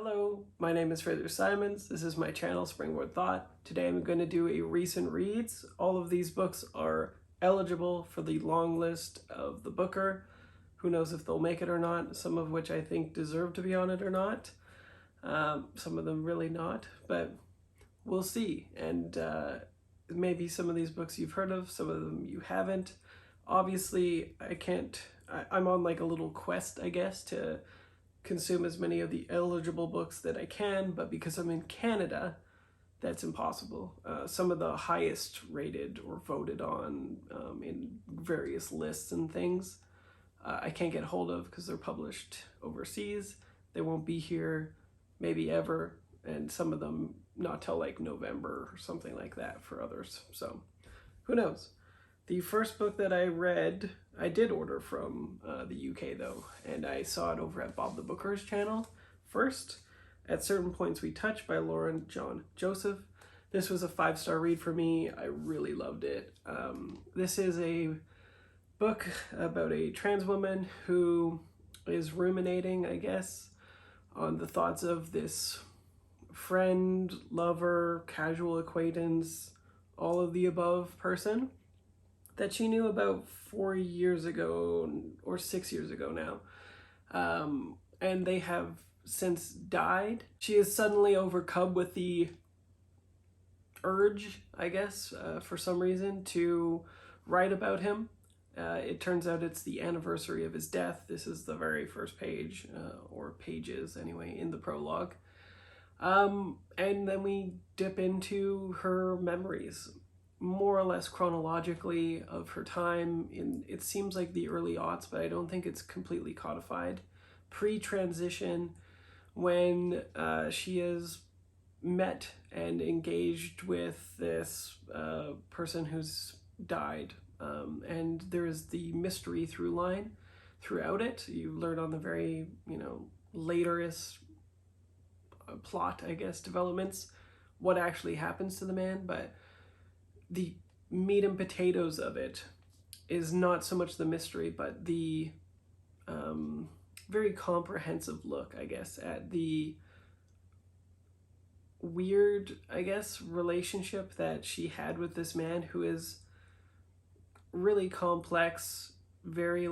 Hello, my name is Fraser Simons. This is my channel, Springboard Thought. Today I'm going to do a recent reads. All of these books are eligible for the long list of the Booker. Who knows if they'll make it or not, some of which I think deserve to be on it or not. Some of them really not, but we'll see. And maybe some of these books you've heard of, some of them you haven't. Obviously, I'm on like a little quest, I guess, to consume as many of the eligible books that I can, but because I'm in Canada, that's impossible. Some of the highest rated or voted on in various lists and things, I can't get hold of because they're published overseas. They won't be here maybe ever, and some of them not till like November or something like that for others. So who knows? The first book that I read, I did order from the UK though, and I saw it over at Bob the Booker's channel first. At Certain Points We Touch by Lauren John Joseph. This was a 5-star read for me. I really loved it. This is a book about a trans woman who is ruminating, I guess, on the thoughts of this friend, lover, casual acquaintance, all of the above person that she knew about 4 years ago or 6 years ago now. And they have since died. She is suddenly overcome with the urge, I guess, for some reason, to write about him. It turns out it's the anniversary of his death. This is the very first page, or pages anyway, in the prologue. And then we dip into her memories, more or less chronologically, of her time in, it seems like the early aughts, but I don't think it's completely codified. Pre-transition, when she is met and engaged with this person who's died. And there's the mystery through line throughout it. You learn on the very, laterist plot, I guess, developments, what actually happens to the man, but the meat and potatoes of it is not so much the mystery, but the very comprehensive look, I guess, at the weird, I guess, relationship that she had with this man who is really complex, very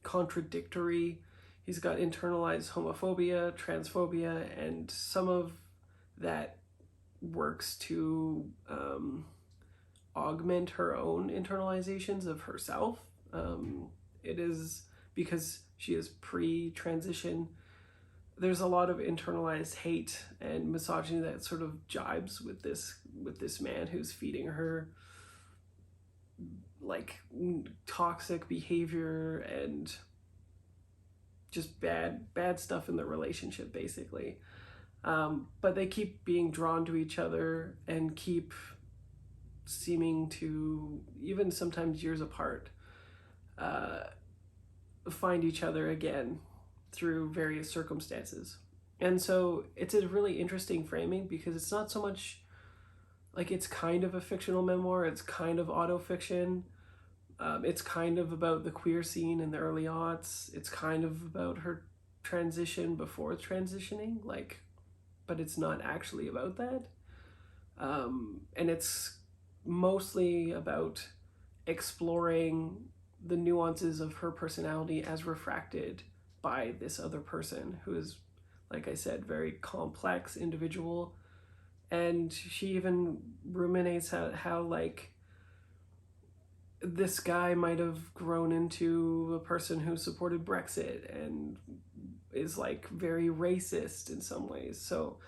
contradictory. He's got internalized homophobia, transphobia, and some of that works to augment her own internalizations of herself. It is because she is pre-transition. There's a lot of internalized hate and misogyny that sort of jibes with this man who's feeding her toxic behavior and just bad stuff in the relationship, basically. But they keep being drawn to each other and keep seeming to, even sometimes years apart, find each other again through various circumstances. And so it's a really interesting framing because it's not so much it's kind of a fictional memoir, it's kind of autofiction. It's kind of about the queer scene in the early aughts. It's kind of about her transition before transitioning, but it's not actually about that. And it's mostly about exploring the nuances of her personality as refracted by this other person who is, like I said, very complex individual. And she even ruminates how this guy might have grown into a person who supported Brexit and is very racist in some ways. So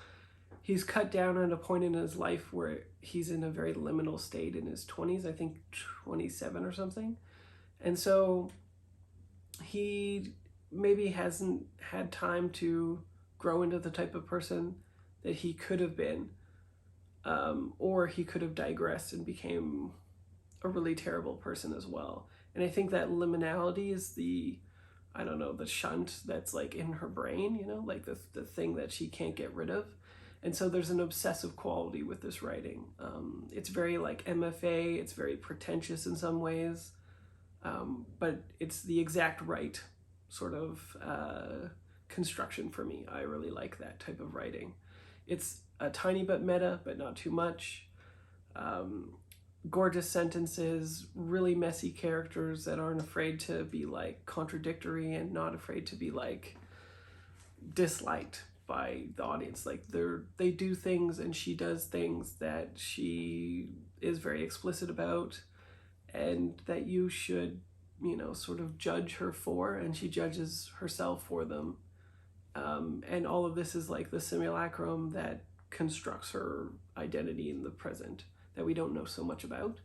he's cut down at a point in his life where he's in a very liminal state in his 20s, I think 27 or something. And so he maybe hasn't had time to grow into the type of person that he could have been, or he could have digressed and became a really terrible person as well. And I think that liminality is the shunt that's in her brain, the thing that she can't get rid of. And so there's an obsessive quality with this writing. It's very MFA, it's very pretentious in some ways, but it's the exact right sort of construction for me. I really like that type of writing. It's a tiny bit meta, but not too much. Gorgeous sentences, really messy characters that aren't afraid to be like contradictory and not afraid to be like disliked by the audience. Like they do things and she does things that she is very explicit about and that you should, you know, sort of judge her for, and she judges herself for them. And all of this is like the simulacrum that constructs her identity in the present that we don't know so much about.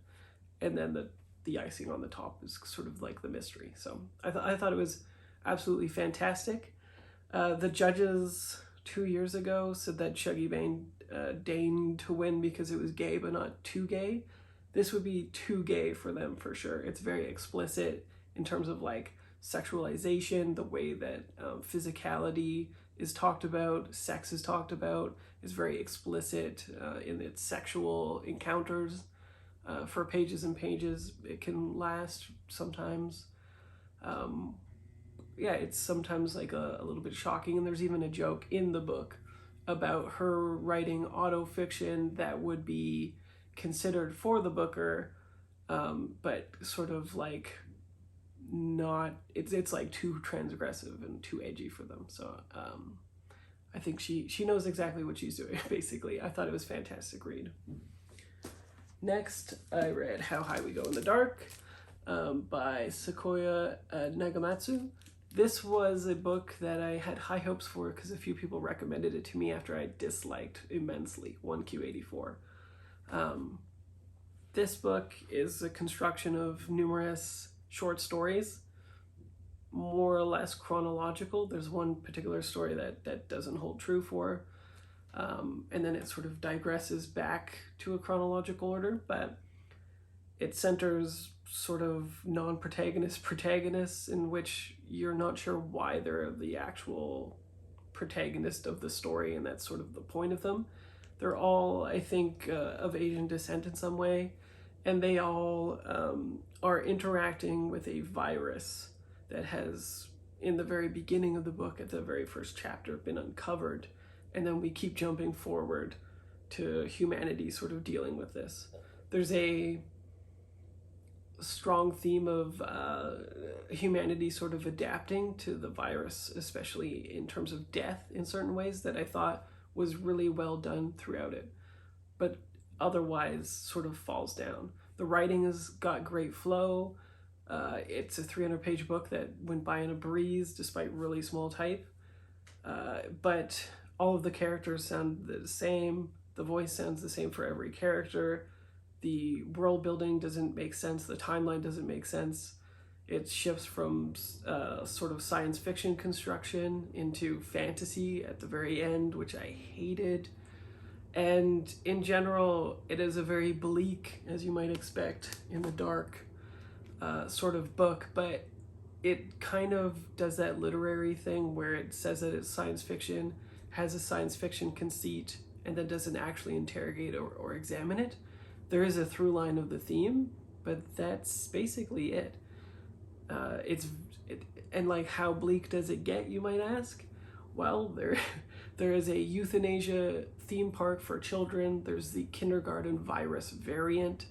And then the icing on the top is sort of like the mystery. So I thought it was absolutely fantastic. The judges 2 years ago said that Shuggy Bane deigned to win because it was gay but not too gay. This would be too gay for them for sure. It's very explicit in terms of like sexualization, the way that physicality is talked about, sex is talked about, is very explicit in its sexual encounters for pages and pages. It can last sometimes. Yeah, it's sometimes like a little bit shocking, and there's even a joke in the book about her writing autofiction that would be considered for the booker, but sort of like not, it's like too transgressive and too edgy for them. So I think she knows exactly what she's doing, basically. I thought it was a fantastic read. Next, I read How High We Go in the Dark by Sequoia Nagamatsu. This was a book that I had high hopes for because a few people recommended it to me after I disliked immensely 1Q84. This book is a construction of numerous short stories, more or less chronological. There's one particular story that doesn't hold true for, and then it sort of digresses back to a chronological order, but it centers sort of protagonists in which you're not sure why they're the actual protagonist of the story, and that's sort of the point of them. They're all, I think, of Asian descent in some way, and they all are interacting with a virus that has, in the very beginning of the book, at the very first chapter, been uncovered, and then we keep jumping forward to humanity sort of dealing with this. There's a strong theme of humanity sort of adapting to the virus, especially in terms of death in certain ways, that I thought was really well done throughout it, but otherwise sort of falls down. The writing has got great flow. It's a 300-page book that went by in a breeze despite really small type, but all of the characters sound the same. The voice sounds the same for every character. The world building doesn't make sense. The timeline doesn't make sense. It shifts from sort of science fiction construction into fantasy at the very end, which I hated. And in general, it is a very bleak, as you might expect, in the dark sort of book, but it kind of does that literary thing where it says that it's science fiction, has a science fiction conceit, and then doesn't actually interrogate or examine it. There is a through line of the theme, but that's basically it. And like, how bleak does it get, you might ask? Well, there is a euthanasia theme park for children. There's the kindergarten virus variant.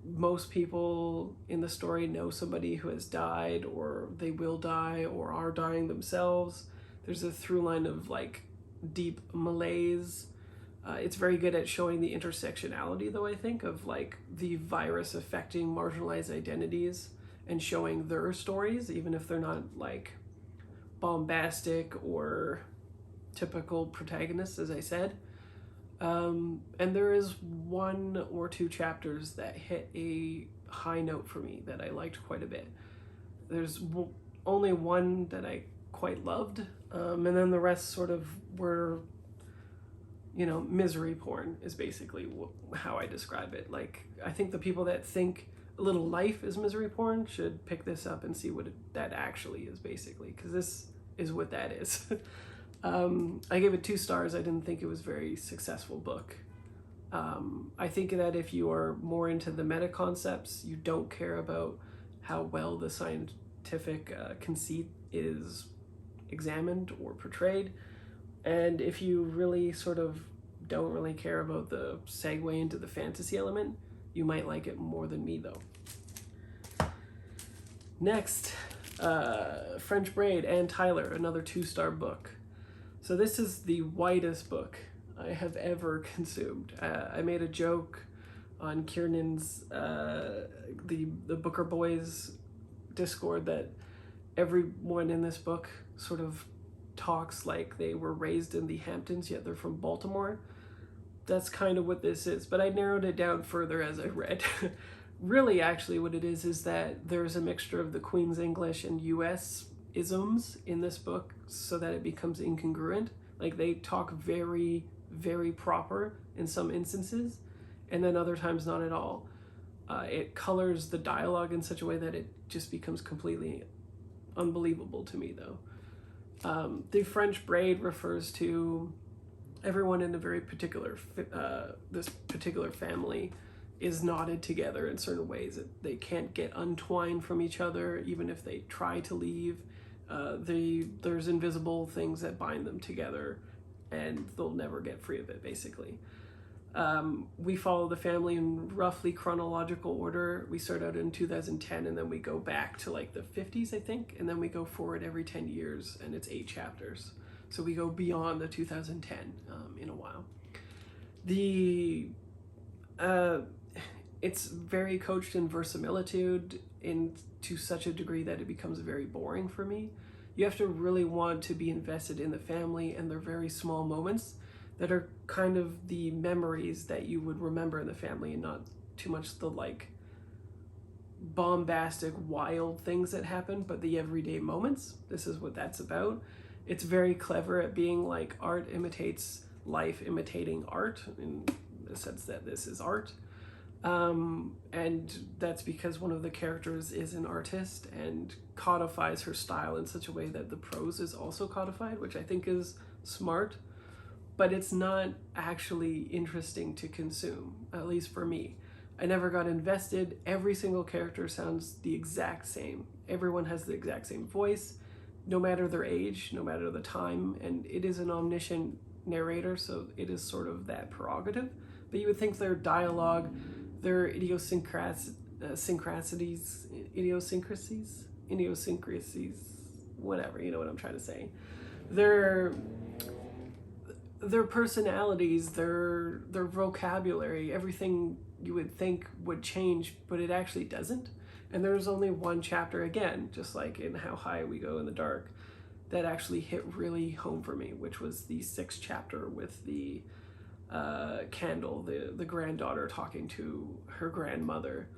Most people in the story know somebody who has died, or they will die, or are dying themselves. There's a through line of like deep malaise. It's very good at showing the intersectionality, though, I think, of like the virus affecting marginalized identities and showing their stories, even if they're not like bombastic or typical protagonists, as I said. And there is 1 or 2 chapters that hit a high note for me that I liked quite a bit. There's only one that I quite loved, and then the rest sort of were, you know, misery porn is basically how I describe it. Like, I think the people that think A Little Life is misery porn should pick this up and see what that actually is, basically, because this is what that is. I gave it 2 stars. I didn't think it was a very successful book. I think that if you are more into the meta concepts, you don't care about how well the scientific conceit is examined or portrayed. And if you really sort of don't really care about the segue into the fantasy element, you might like it more than me though. Next, French Braid and Tyler, another 2-star book. So this is the whitest book I have ever consumed. I made a joke on Kiernan's, the Booker Boys Discord, that everyone in this book sort of talks like they were raised in the Hamptons, yet they're from Baltimore. That's kind of what this is, but I narrowed it down further as I read. Really, actually, what it is that there's a mixture of the Queen's English and US isms in this book so that it becomes incongruent. Like, they talk very, very proper in some instances, and then other times not at all. It colors the dialogue in such a way that it just becomes completely unbelievable to me, though. The French Braid refers to everyone in a very particular, this particular family is knotted together in certain ways that they can't get untwined from each other, even if they try to leave. There's invisible things that bind them together, and they'll never get free of it, basically. We follow the family in roughly chronological order. We start out in 2010, and then we go back to like the 50s, I think, and then we go forward every 10 years, and it's 8 chapters. So we go beyond the 2010 in a while. It's very coached in verisimilitude to such a degree that it becomes very boring for me. You have to really want to be invested in the family and their very small moments that are kind of the memories that you would remember in the family, and not too much the like bombastic, wild things that happen, but the everyday moments. This is what that's about. It's very clever at being like art imitates life imitating art, in the sense that this is art. And that's because one of the characters is an artist and codifies her style in such a way that the prose is also codified, which I think is smart, but it's not actually interesting to consume, at least for me. I never got invested. Every single character sounds the exact same. Everyone has the exact same voice, no matter their age, no matter the time, and it is an omniscient narrator, so it is sort of that prerogative. But you would think their dialogue, their idiosyncrasies, whatever, you know what I'm trying to say. Their personalities, their vocabulary, everything you would think would change, but it actually doesn't. And there's only one chapter, again, just like in How High We Go in the Dark, that actually hit really home for me, which was the 6th chapter with the Candle, the granddaughter talking to her grandmother.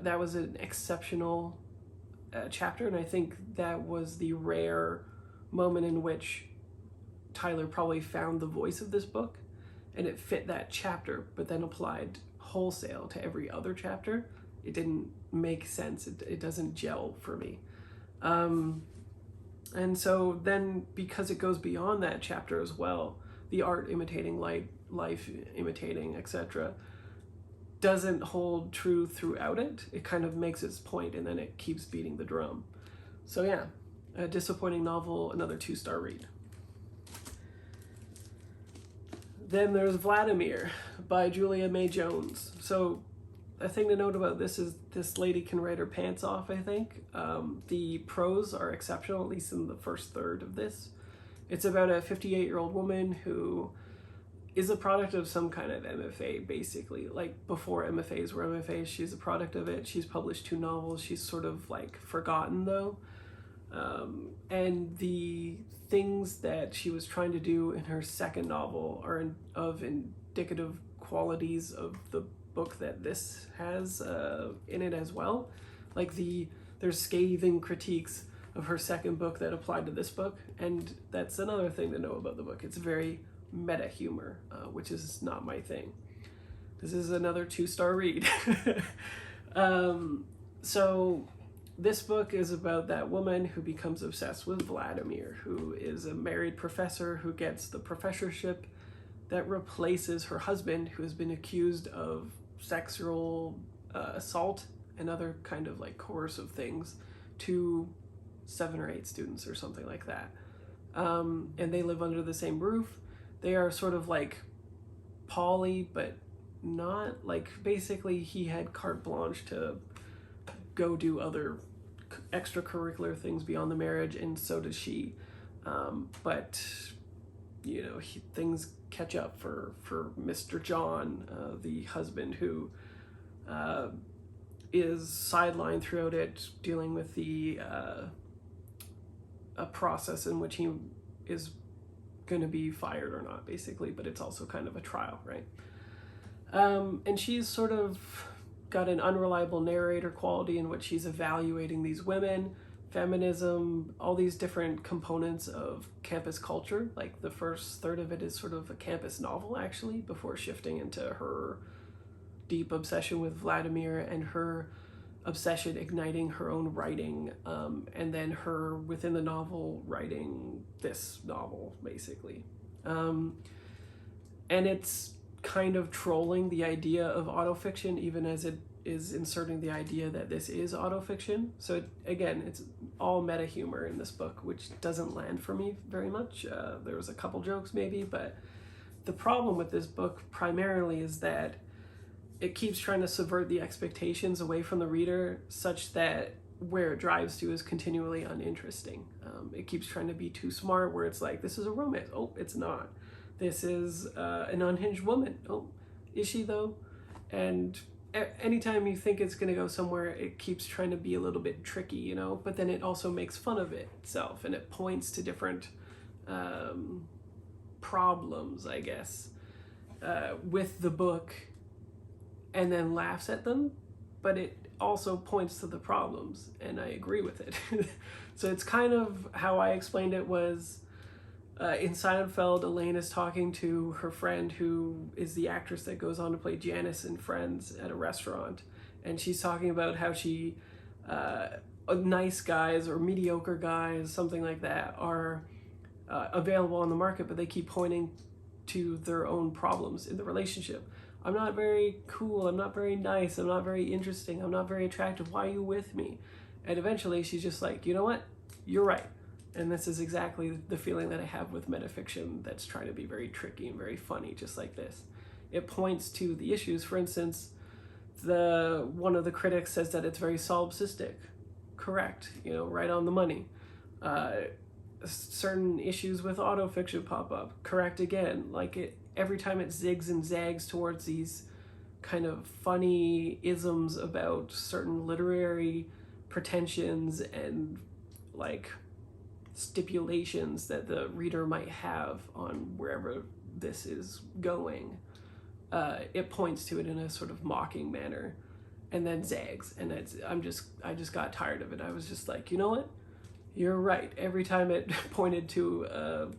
That was an exceptional chapter, and I think that was the rare moment in which Tyler probably found the voice of this book, and it fit that chapter, but then applied wholesale to every other chapter. It didn't make sense. It doesn't gel for me. And so then, because it goes beyond that chapter as well, the art imitating life imitating, etc., doesn't hold true throughout it. It kind of makes its point, and then it keeps beating the drum. So yeah, a disappointing novel, another 2-star read. Then there's Vladimir by Julia May Jones. So a thing to note about this is this lady can write her pants off, I think. The prose are exceptional, at least in the first third of this. It's about a 58-year-old woman who is a product of some kind of MFA, basically. Like, before MFAs were MFAs, she's a product of it. She's published 2 novels. She's sort of, like, forgotten, though. And the things that she was trying to do in her second novel are of indicative qualities of the book that this has in it as well. Like, there's scathing critiques of her second book that applied to this book, and that's another thing to know about the book. It's very meta humor, which is not my thing. This is another 2-star read. So this book is about that woman who becomes obsessed with Vladimir, who is a married professor who gets the professorship that replaces her husband, who has been accused of sexual assault and other kind of like coercive things to 7 or 8 students or something like that. and they live under the same roof. They are sort of like poly, but not. Like, basically he had carte blanche to go do other extracurricular things beyond the marriage, and so does she. But you know, things catch up for Mr. John, the husband, who is sidelined throughout it, dealing with a process in which he is going to be fired or not, basically, but it's also kind of a trial, right? And she's sort of got an unreliable narrator quality in which she's evaluating these women, feminism, all these different components of campus culture. Like, the first third of it is sort of a campus novel, actually, before shifting into her deep obsession with Vladimir and her obsession igniting her own writing, and then her, within the novel, writing this novel, basically. And it's kind of trolling the idea of autofiction, even as it is inserting the idea that this is autofiction. So again, it's all meta humor in this book, which doesn't land for me very much. There was a couple jokes maybe, but the problem with this book primarily is that it keeps trying to subvert the expectations away from the reader, such that where it drives to is continually uninteresting. It keeps trying to be too smart, where it's like, this is a romance. Oh, it's not. This is an unhinged woman. Oh, is she though? And anytime you think it's going to go somewhere, it keeps trying to be a little bit tricky, you know, but then it also makes fun of itself, and it points to different problems, I guess, with the book, and then laughs at them, but it also points to the problems, and I agree with it. So it's kind of how I explained it was, in Seinfeld, Elaine is talking to her friend, who is the actress that goes on to play Janice in Friends, at a restaurant, and she's talking about how she, nice guys or mediocre guys, something like that, are available on the market, but they keep pointing to their own problems in the relationship. I'm not very cool, I'm not very nice, I'm not very interesting, I'm not very attractive, why are you with me? And eventually she's just like, you know what, you're right. And this is exactly the feeling that I have with metafiction that's trying to be very tricky and very funny, just like this. It points to the issues. For instance, one of the critics says that it's very solipsistic. Correct, you know, right on the money. Certain issues with autofiction pop up. Correct again. Like, every time it zigs and zags towards these kind of funny isms about certain literary pretensions and like stipulations that the reader might have on wherever this is going. It points to it in a sort of mocking manner, and then zags. And I just got tired of it. I was just like, you know what? You're right. Every time it pointed to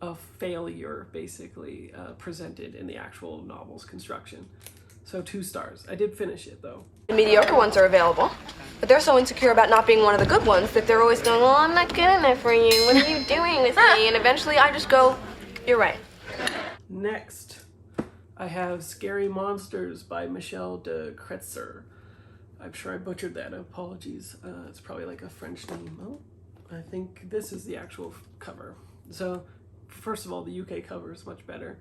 a failure, basically, presented in the actual novel's construction. So 2 stars. I did finish it, though. The mediocre ones are available, but they're so insecure about not being one of the good ones that they're always going, well, I'm not good enough for you. What are you doing with me? And eventually I just go, you're right. Next, I have Scary Monsters by Michel de Kretser. I'm sure I butchered that. Apologies. It's probably like a French name. Oh, I think this is the actual cover. So, first of all, the UK cover is much better.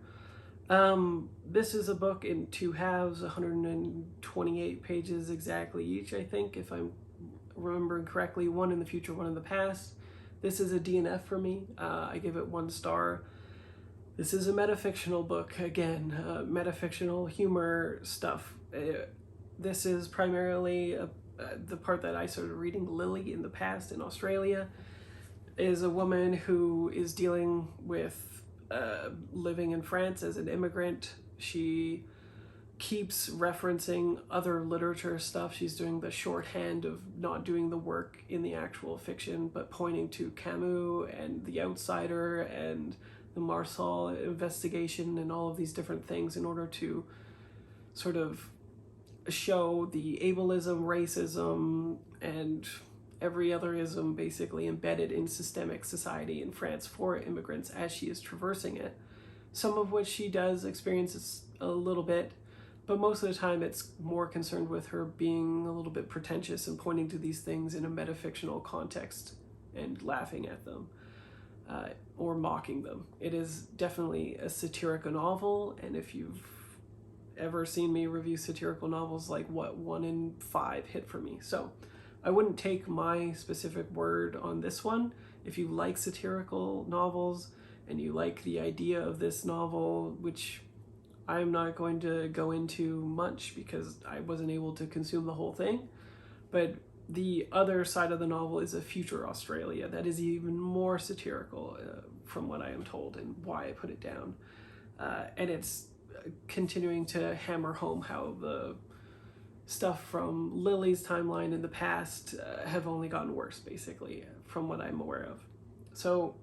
This is a book in 2 halves, 128 pages exactly each, I think, if I'm remembering correctly. 1 in the future, 1 in the past. This is a DNF for me. I give it 1 star. This is a metafictional book, again, metafictional humor stuff. This is primarily the part that I started reading. Lily in the past in Australia is a woman who is dealing with living in France as an immigrant. She keeps referencing other literature stuff. She's doing the shorthand of not doing the work in the actual fiction, but pointing to Camus and The Outsider and the Marsal investigation and all of these different things in order to sort of show the ableism, racism, and every other ism basically embedded in systemic society in France for immigrants as she is traversing it. Some of which she does experience a little bit, but most of the time it's more concerned with her being a little bit pretentious and pointing to these things in a metafictional context and laughing at them. or mocking them. It is definitely a satirical novel, and if you've ever seen me review satirical novels, like 1 in 5 hit for me. So I wouldn't take my specific word on this one. If you like satirical novels and you like the idea of this novel, which I'm not going to go into much because I wasn't able to consume the whole thing, but the other side of the novel is a future Australia that is even more satirical, from what I am told, and why I put it down. And it's continuing to hammer home how the stuff from Lily's timeline in the past have only gotten worse, basically, from what I'm aware of. So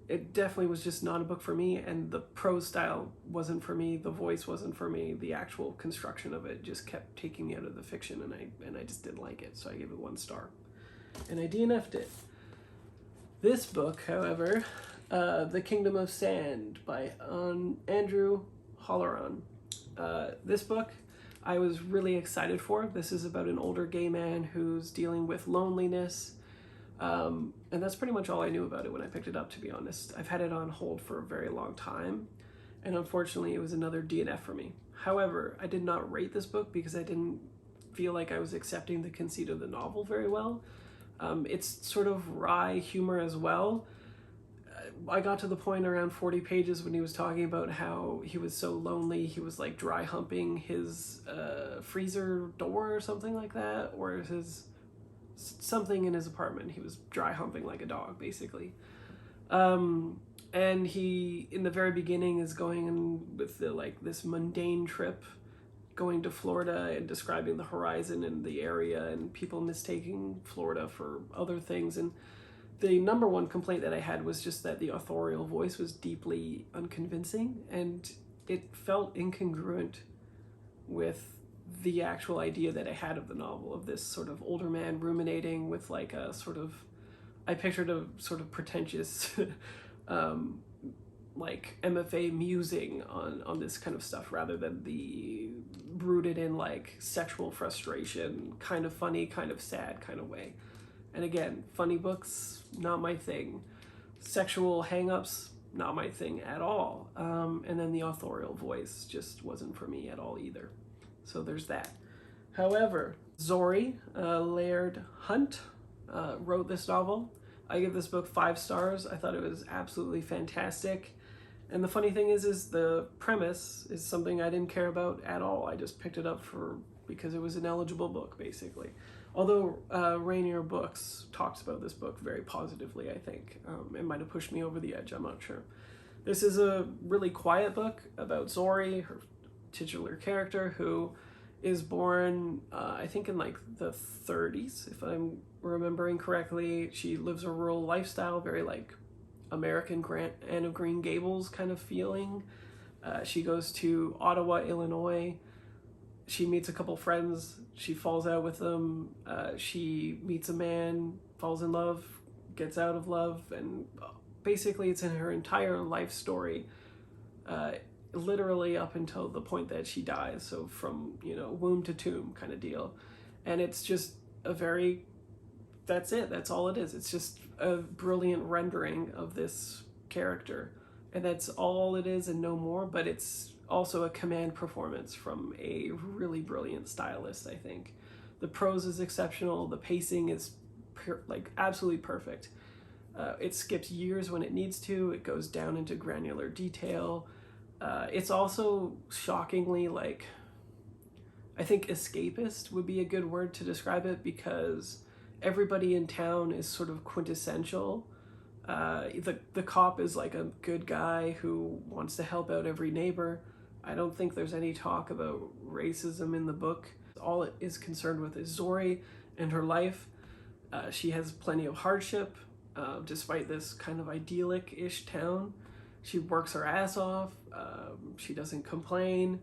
it definitely was just not a book for me, and the prose style wasn't for me, the voice wasn't for me, the actual construction of it just kept taking me out of the fiction, and I just didn't like it, so I gave it 1 star. And I DNF'd it. This book, however, The Kingdom of Sand by Andrew Holleran. This book I was really excited for. This is about an older gay man who's dealing with loneliness. And that's pretty much all I knew about it when I picked it up, to be honest. I've had it on hold for a very long time, and unfortunately it was another DNF for me. However, I did not rate this book because I didn't feel like I was accepting the conceit of the novel very well. It's sort of wry humor as well. I got to the point around 40 pages when he was talking about how he was so lonely, he was like dry humping his freezer door or something like that, or something in his apartment. He was dry humping like a dog, basically. And he, in the very beginning, is going in with this mundane trip, going to Florida and describing the horizon and the area, and people mistaking Florida for other things. And the number one complaint that I had was just that the authorial voice was deeply unconvincing, and it felt incongruent with the actual idea that I had of the novel, of this sort of older man ruminating with like a sort of, I pictured a sort of pretentious like MFA musing on this kind of stuff, rather than the rooted in like sexual frustration, kind of funny, kind of sad kind of way. And again, funny books, not my thing. Sexual hang-ups, not my thing at all. And then the authorial voice just wasn't for me at all either. So there's that. However, Zorrie, Laird Hunt, wrote this novel. I give this book 5 stars. I thought it was absolutely fantastic. And the funny thing is the premise is something I didn't care about at all. I just picked it up because it was an eligible book, basically. Although Rainier Books talks about this book very positively, I think. It might have pushed me over the edge, I'm not sure. This is a really quiet book about Zorrie, her titular character, who is born, I think in like the 30s, if I'm remembering correctly. She lives a rural lifestyle, very like American Anne of Green Gables kind of feeling. She goes to Ottawa, Illinois. She meets a couple friends. She falls out with them. She meets a man, falls in love, gets out of love, and basically it's in her entire life story, literally up until the point that she dies. So from, womb to tomb kind of deal. And it's just that's it. That's all it is. It's just a brilliant rendering of this character. And that's all it is and no more, but it's also a command performance from a really brilliant stylist, I think. The prose is exceptional. The pacing is absolutely perfect. It skips years when it needs to. It goes down into granular detail. It's also shockingly I think escapist would be a good word to describe it, because everybody in town is sort of quintessential. The cop is like a good guy who wants to help out every neighbor. I don't think there's any talk about racism in the book. All it is concerned with is Zorrie and her life. She has plenty of hardship, despite this kind of idyllic-ish town. She works her ass off. She doesn't complain.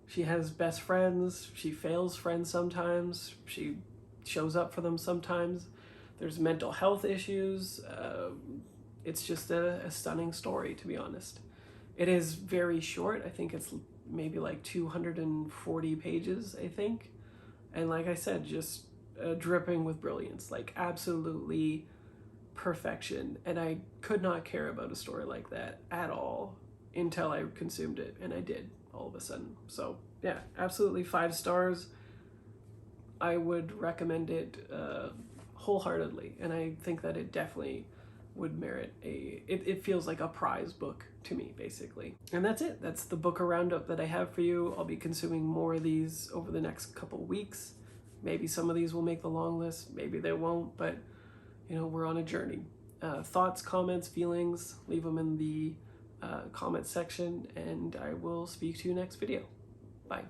She has best friends. She fails friends sometimes. She shows up for them sometimes. There's mental health issues. It's just a stunning story, to be honest. It is very short. I think it's maybe like 240 pages, I think. And like I said, just dripping with brilliance. Like absolutely perfection, and I could not care about a story like that at all until I consumed it, and I did all of a sudden. So yeah, absolutely 5 stars. I would recommend it wholeheartedly, and I think that it definitely would merit it feels like a prize book to me, basically. And that's it. That's the book roundup that I have for you. I'll be consuming more of these over the next couple weeks. Maybe some of these will make the long list, maybe they won't, but you know, we're on a journey. Thoughts, comments, feelings, leave them in the comment section, and I will speak to you next video. Bye.